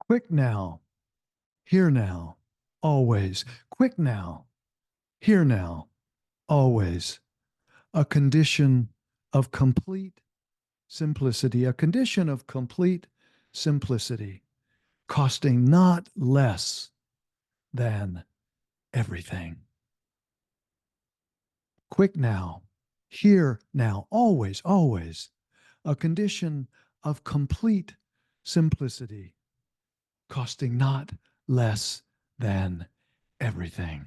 Quick now, here now, always. Quick now, here now, always. A condition of complete simplicity, a condition of complete simplicity, costing not less than everything. Quick now, here now, always, always. A condition of complete simplicity, costing not less than everything.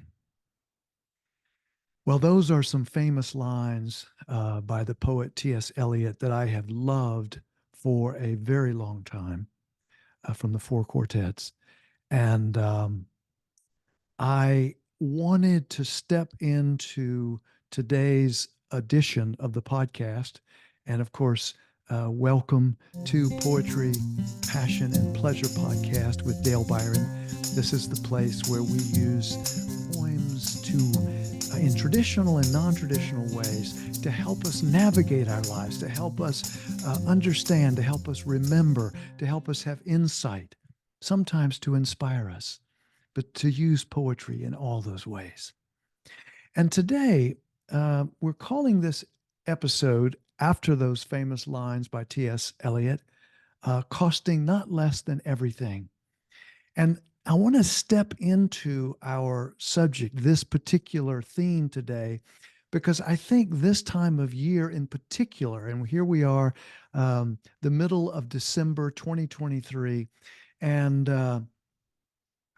Well, those are some famous lines by the poet T.S. Eliot that I have loved for a very long time from the Four Quartets. And I wanted to step into today's edition of the podcast. And of course, welcome to Poetry, Passion, and Pleasure podcast with Dale Byron. This is the place where we use poems in traditional and non-traditional ways to help us navigate our lives, to help us understand, to help us remember, to help us have insight, sometimes to inspire us, but to use poetry in all those ways. And today, we're calling this episode, after those famous lines by T.S. Eliot, costing not less than everything. And I want to step into our subject, this particular theme today, because I think this time of year in particular, and here we are, the middle of December 2023, and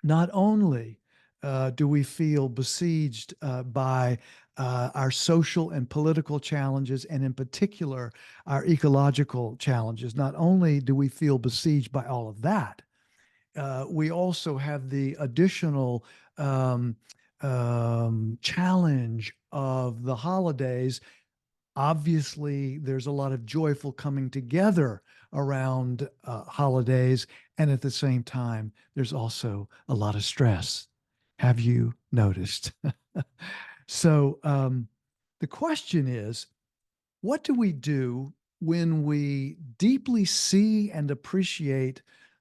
not only do we feel besieged by our social and political challenges, and in particular, our ecological challenges, not only do we feel besieged by all of that, we also have the additional challenge of the holidays. Obviously, there's a lot of joyful coming together around holidays, and at the same time, there's also a lot of stress. Have you noticed? So, the question is, what do we do when we deeply see and appreciate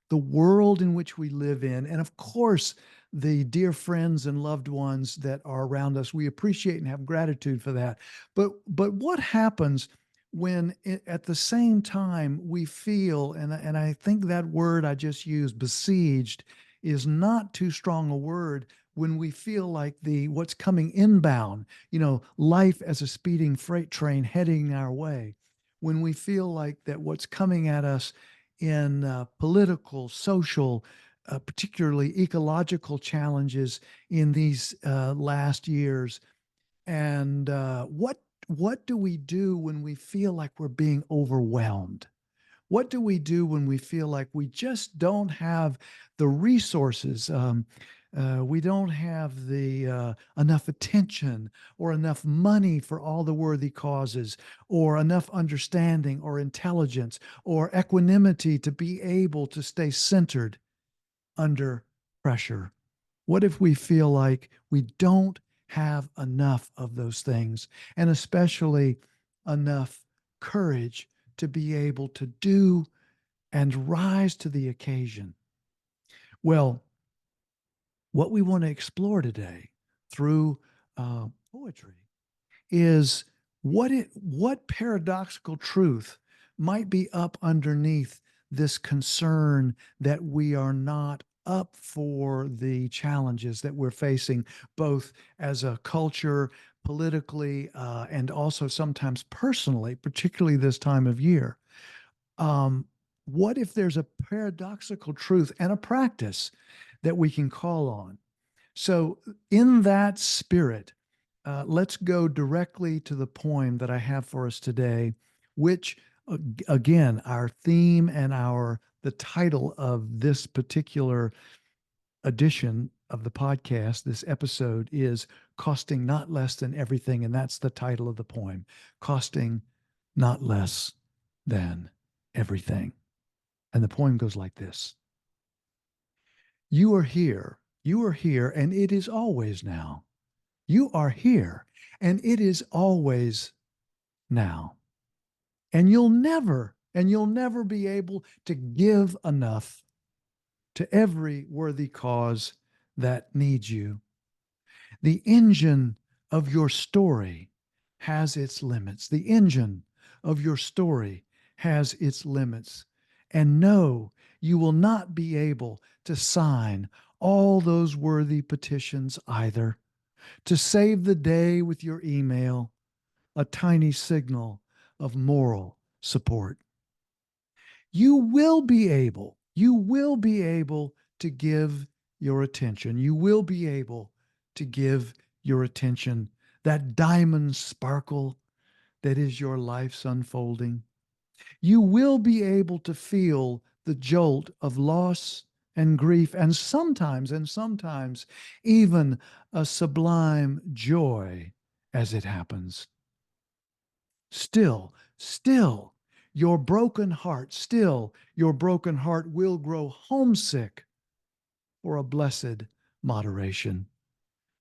the world in which we live in? And of course, the dear friends and loved ones that are around us, we appreciate and have gratitude for that. But what happens when at the same time we feel, and I think that word I just used, besieged, is not too strong a word, when we feel like what's coming inbound, life as a speeding freight train heading our way, when we feel like that what's coming at us in political, social, particularly ecological challenges in these last years, and what do we do when we feel like we're being overwhelmed? What do we do when we feel like we just don't have the resources? We don't have the enough attention or enough money for all the worthy causes, or enough understanding or intelligence or equanimity to be able to stay centered under pressure. What if we feel like we don't have enough of those things, and especially enough courage to be able to do and rise to the occasion? Well, what we want to explore today through poetry is what paradoxical truth might be up underneath this concern that we are not up for the challenges that we're facing, both as a culture, politically, and also sometimes personally, particularly this time of year. What if there's a paradoxical truth and a practice that we can call on? So, in that spirit, let's go directly to the poem that I have for us today, which, again, our theme and the title of this particular edition of the podcast, this episode, is Costing Not Less Than Everything. And that's the title of the poem, Costing Not Less Than Everything. And the poem goes like this. You are here, and it is always now. You are here, and it is always now. And you'll never be able to give enough to every worthy cause that needs you. The engine of your story has its limits. The engine of your story has its limits. And no, you will not be able to sign all those worthy petitions either. To save the day with your email, a tiny signal of moral support. You will be able to give your attention. You will be able to give your attention that diamond sparkle that is your life's unfolding. You will be able to feel the jolt of loss and grief, and sometimes even a sublime joy as it happens. Still, your broken heart will grow homesick for a blessed moderation,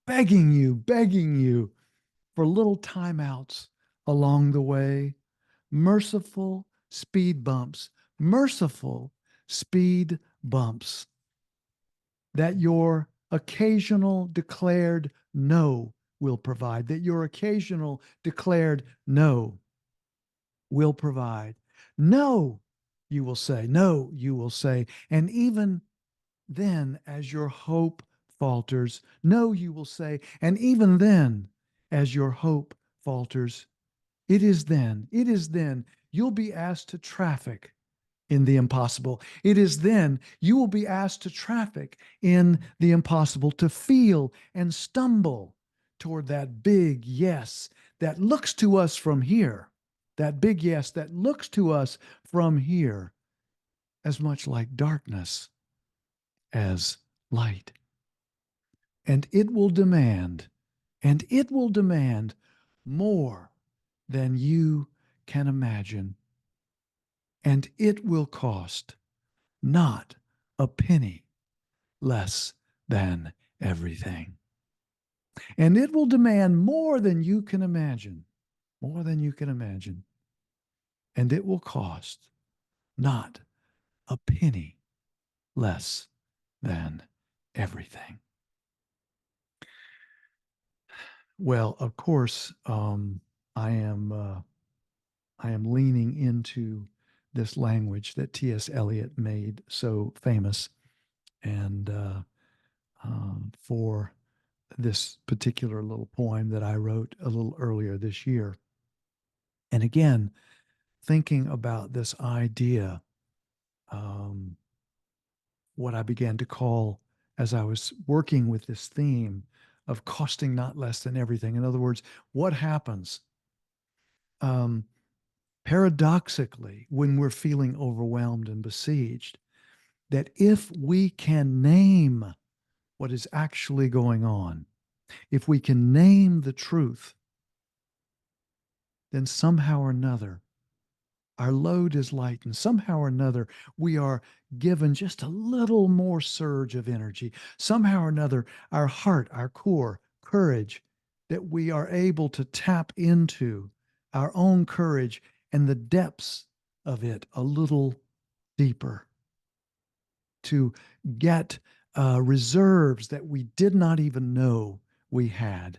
begging you for little timeouts along the way, merciful speed bumps, merciful speed bumps that your occasional declared no will provide, that your occasional declared no will provide. No, you will say. No, you will say. And even then, as your hope falters, no, you will say. And even then, as your hope falters, it is then you'll be asked to traffic in the impossible. It is then you will be asked to traffic in the impossible, to feel and stumble toward that big yes that looks to us from here, that big yes that looks to us from here as much like darkness as light. And it will demand more than you can imagine. And it will cost not a penny less than everything. And it will demand more than you can imagine, more than you can imagine. And it will cost not a penny less than everything. Well, of course, I am I am leaning into this language that T.S. Eliot made so famous, and for this particular little poem that I wrote a little earlier this year. And again, thinking about this idea, um, what I began to call as I was working with this theme of costing not less than everything. In other words, what happens um, paradoxically when we're feeling overwhelmed and besieged, that if we can name what is actually going on, if we can name the truth, then somehow or another, our load is lightened. Somehow or another, we are given just a little more surge of energy. Somehow or another, our heart, our core, courage, that we are able to tap into our own courage and the depths of it a little deeper, to get reserves that we did not even know we had,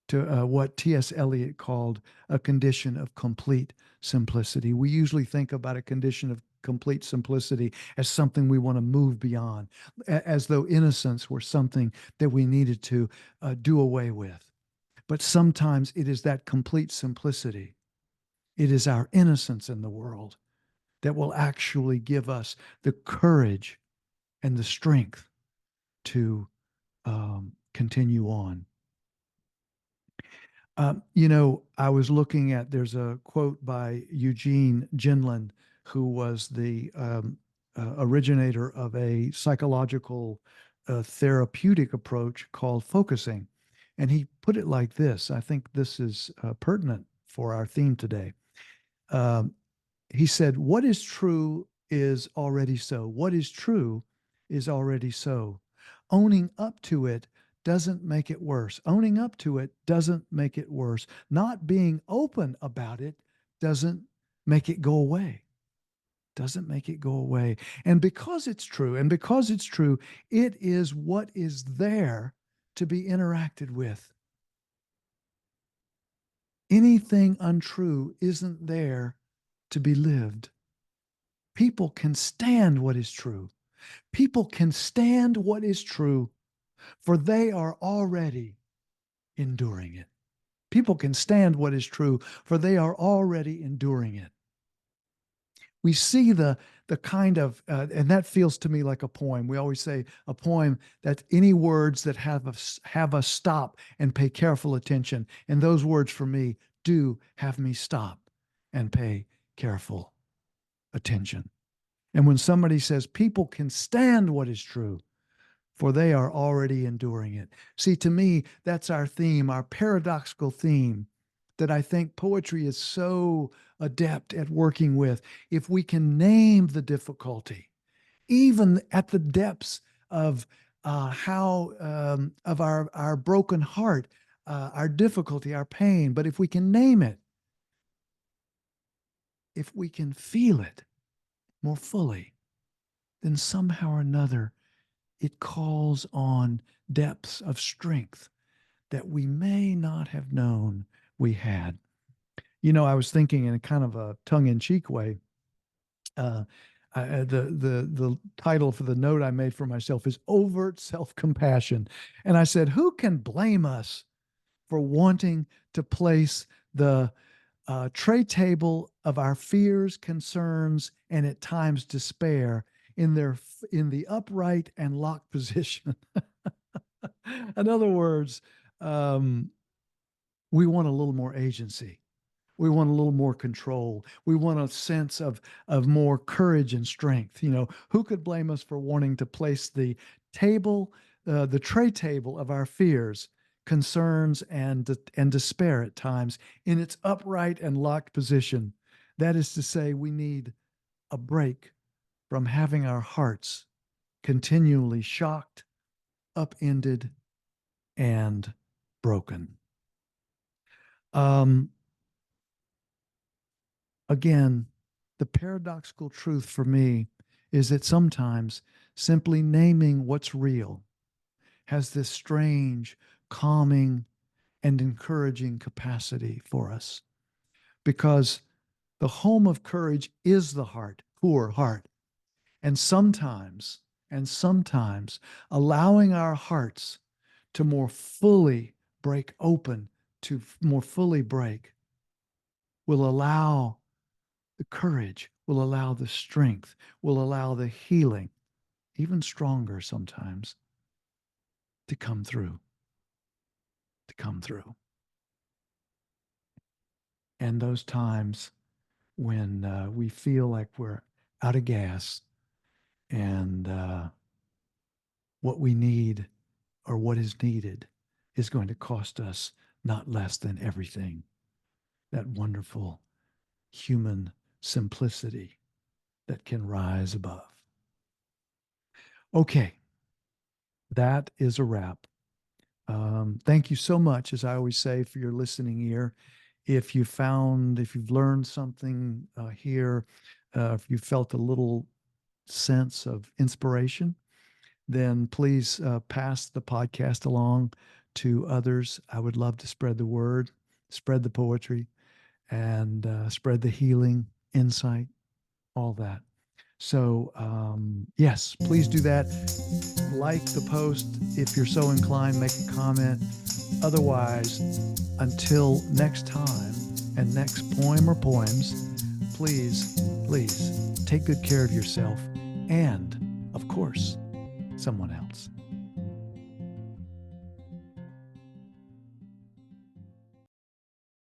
to what T.S. Eliot called a condition of complete simplicity. We usually think about a condition of complete simplicity as something we want to move beyond, as though innocence were something that we needed to do away with. But sometimes it is that complete simplicity, it is our innocence in the world that will actually give us the courage and the strength to continue on. I was looking at, there's a quote by Eugene Ginlin, who was the originator of a psychological therapeutic approach called focusing. And he put it like this. I think this is pertinent for our theme today. Um, he said, what is true is already so. What is true is already so. Owning up to it doesn't make it worse. Owning up to it doesn't make it worse. Not being open about it doesn't make it go away. doesn't make it go away. And because it's true, it is what is there to be interacted with. Anything untrue isn't there to be lived. People can stand what is true. People can stand what is true, for they are already enduring it. People can stand what is true, for they are already enduring it. We see the kind of, and that feels to me like a poem. We always say a poem, that any words that have us stop and pay careful attention. And those words for me do have me stop and pay careful attention. And when somebody says people can stand what is true, for they are already enduring it. See, to me, that's our theme, our paradoxical theme that I think poetry is so adept at working with. If we can name the difficulty, even at the depths of of our broken heart, our difficulty, our pain, but if we can name it, if we can feel it more fully, then somehow or another it calls on depths of strength that we may not have known we had. You know, I was thinking in a kind of a tongue-in-cheek way. Uh, the title for the note I made for myself is overt self-compassion, and I said, who can blame us for wanting to place the tray table of our fears, concerns, and at times despair in the upright and locked position? In other words, um, we want a little more agency. We want a little more control. We want a sense of more courage and strength. You know, who could blame us for wanting to place the tray table of our fears, concerns, and despair at times in its upright and locked position? That is to say, we need a break from having our hearts continually shocked, upended, and broken. Um, Again, the paradoxical truth for me is that sometimes simply naming what's real has this strange, calming, and encouraging capacity for us. Because the home of courage is the heart, poor heart. And sometimes allowing our hearts to more fully break open, to more fully break, will allow the courage, will allow the strength, will allow the healing, even stronger sometimes, to come through, to come through. And those times when we feel like we're out of gas and what we need or what is needed is going to cost us not less than everything. That wonderful human simplicity that can rise above. Okay, that is a wrap. Thank you so much, as I always say, for your listening ear. If you've learned something here, if you felt a little sense of inspiration, then please pass the podcast along to others. I would love to spread the word, spread the poetry, and spread the healing, insight, all that. So, yes, please do that. Like the post if you're so inclined, make a comment. Otherwise, until next time and next poem or poems, please, please take good care of yourself and, of course, someone else.